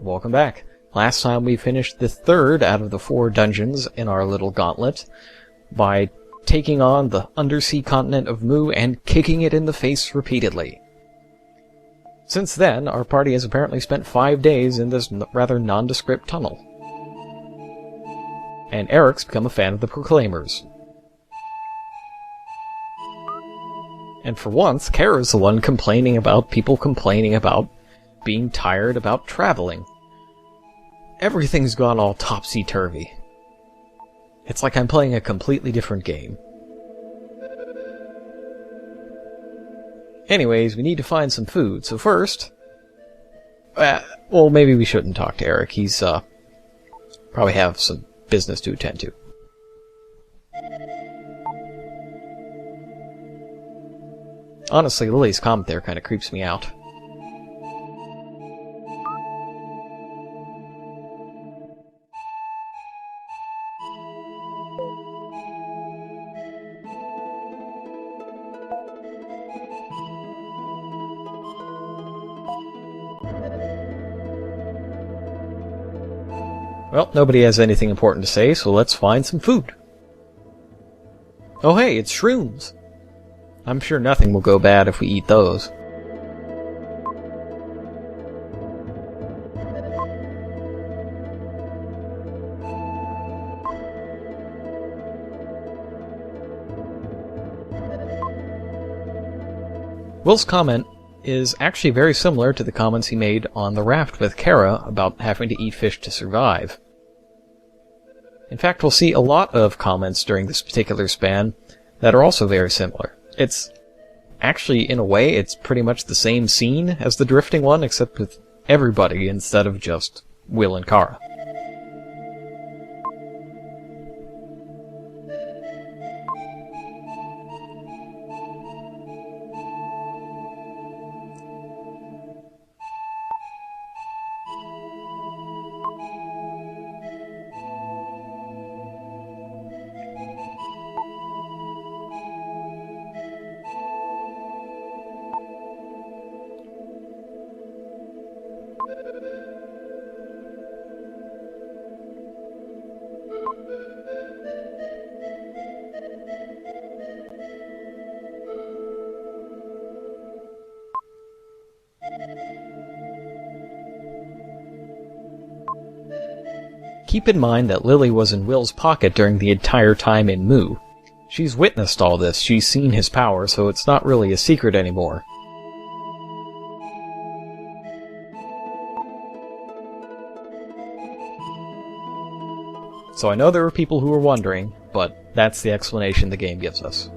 Welcome back. Last time we finished the third out of the 4 dungeons in our little gauntlet by taking on the undersea continent of Mu and kicking it in the face repeatedly. Since then, our party has apparently spent 5 days in this rather nondescript tunnel. And Eric's become a fan of the Proclaimers. And for once, Kara's the one complaining about people complaining about being tired about traveling. Everything's gone all topsy-turvy. It's like I'm playing a completely different game. Anyways, we need to find some food, so first... well, maybe we shouldn't talk to Eric. He's, probably have some business to attend to. Honestly, Lily's comment there kind of creeps me out. Well, nobody has anything important to say, so let's find some food. Oh hey, it's shrooms! I'm sure nothing will go bad if we eat those. Will's comment is actually very similar to the comments he made on the raft with Kara about having to eat fish to survive. In fact, we'll see a lot of comments during this particular span that are also very similar. It's actually, in a way, it's pretty much the same scene as the drifting one, except with everybody instead of just Will and Kara. Keep in mind that Lily was in Will's pocket during the entire time in Mu. She's witnessed all this, she's seen his power, so it's not really a secret anymore. So I know there were people who were wondering, but that's the explanation the game gives us.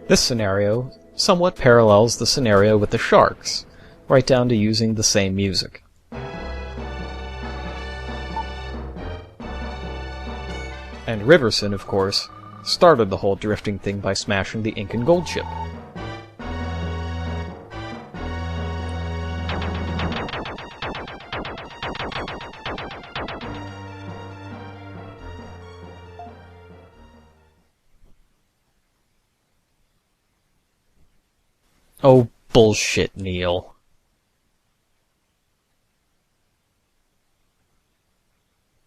This scenario somewhat parallels the scenario with the sharks, right down to using the same music. And Riverson, of course, started the whole drifting thing by smashing the Incan gold ship. Oh, bullshit, Neil.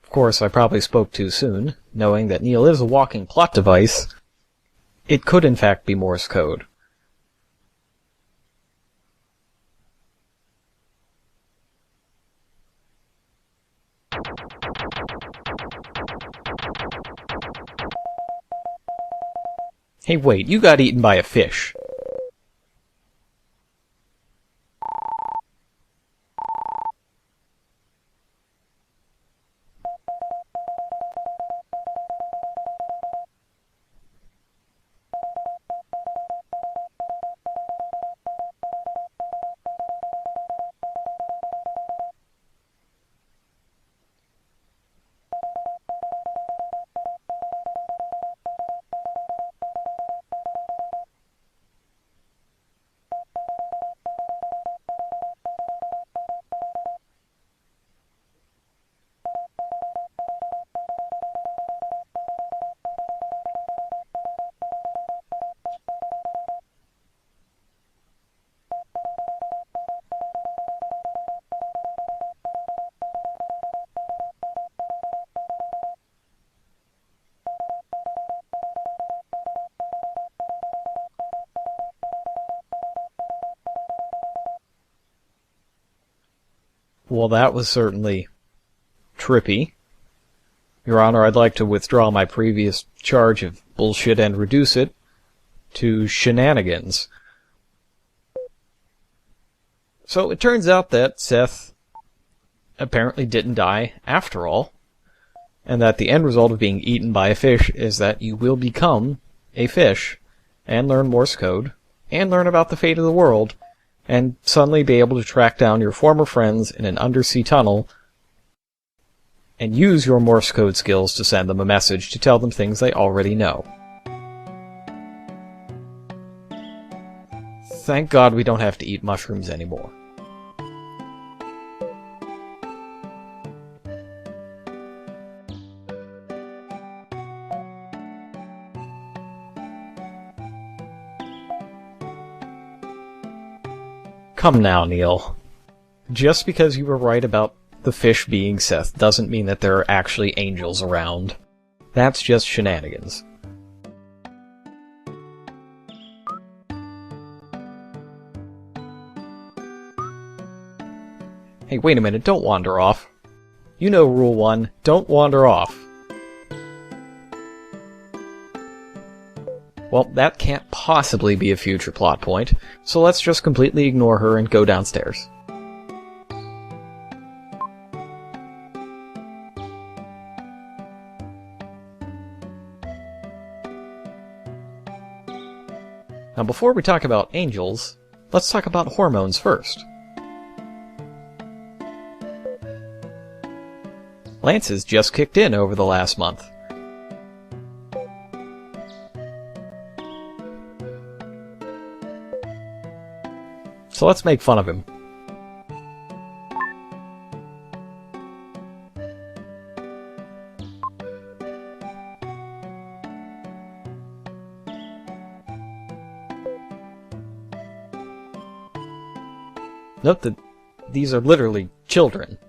Of course, I probably spoke too soon, knowing that Neil is a walking plot device. It could in fact be Morse code. Hey wait, you got eaten by a fish. Well, that was certainly trippy. Your Honor, I'd like to withdraw my previous charge of bullshit and reduce it to shenanigans. So it turns out that Seth apparently didn't die after all, and that the end result of being eaten by a fish is that you will become a fish, and learn Morse code, and learn about the fate of the world, and suddenly be able to track down your former friends in an undersea tunnel, and use your Morse code skills to send them a message to tell them things they already know. Thank God we don't have to eat mushrooms anymore. Come now, Neil. Just because you were right about the fish being Seth doesn't mean that there are actually angels around. That's just shenanigans. Hey, wait a minute, don't wander off. You know Rule 1, don't wander off. Well, that can't possibly be a future plot point, so let's just completely ignore her and go downstairs. Now, before we talk about angels, let's talk about hormones first. Lance's just kicked in over the last month. So let's make fun of him. Note that these are literally children,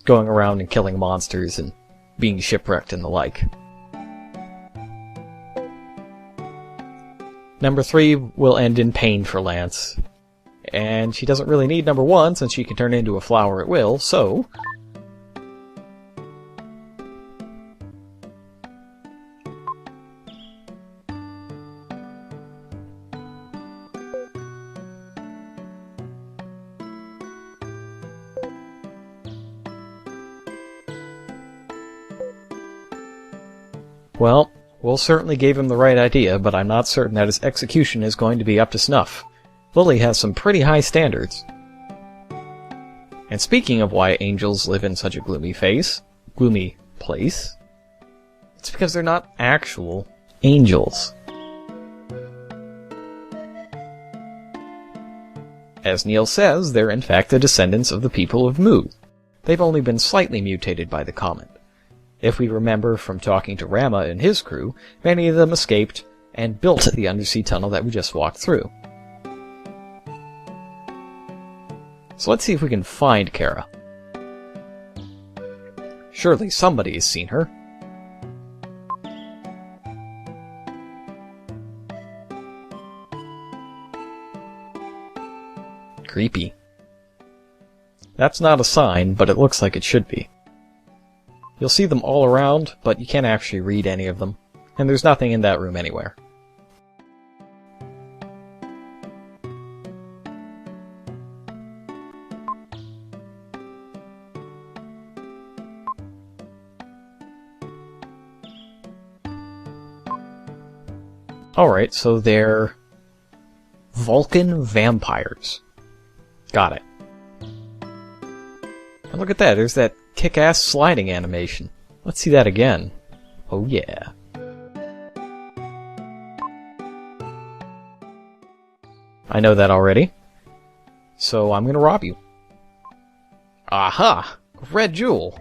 going around and killing monsters and being shipwrecked and the like. Number 3 will end in pain for Lance. And she doesn't really need number 1 since she can turn into a flower at will, so... Well, Will certainly gave him the right idea, but I'm not certain that his execution is going to be up to snuff. Lily has some pretty high standards. And speaking of why angels live in such a gloomy place, it's because they're not actual angels. As Neil says, they're in fact the descendants of the people of Mu. They've only been slightly mutated by the comet. If we remember from talking to Rama and his crew, many of them escaped and built the undersea tunnel that we just walked through. So let's see if we can find Kara. Surely somebody has seen her. Creepy. That's not a sign, but it looks like it should be. You'll see them all around, but you can't actually read any of them. And there's nothing in that room anywhere. Alright, so they're Vulcan vampires. Got it. And look at that, there's that kick-ass sliding animation. Let's see that again. Oh yeah. I know that already. So I'm gonna rob you. Aha! Red jewel!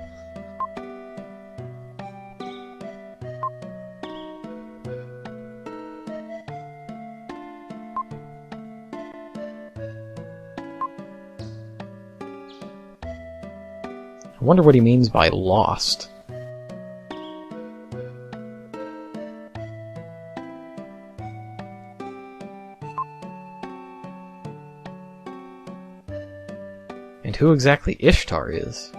I wonder what he means by lost. And who exactly Ishtar is?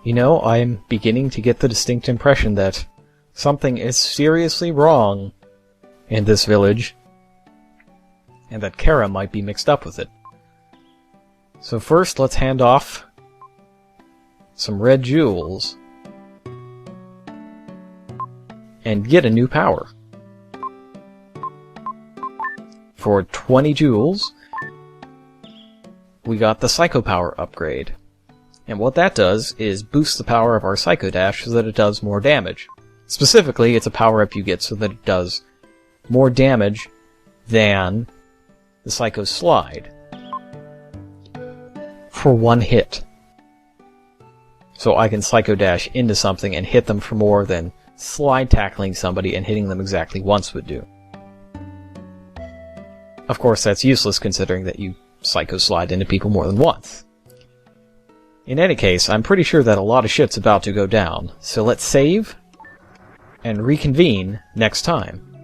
You know, I'm beginning to get the distinct impression that something is seriously wrong in this village, and that Kara might be mixed up with it. So first, let's hand off some red jewels and get a new power. For 20 jewels, we got the Psycho Power upgrade. And what that does is boost the power of our Psycho Dash so that it does more damage. Specifically, it's a power-up you get so that it does more damage than the Psycho Slide for one hit. So I can Psycho Dash into something and hit them for more than slide tackling somebody and hitting them exactly once would do. Of course, that's useless considering that you Psycho Slide into people more than once. In any case, I'm pretty sure that a lot of shit's about to go down, so let's save and reconvene next time.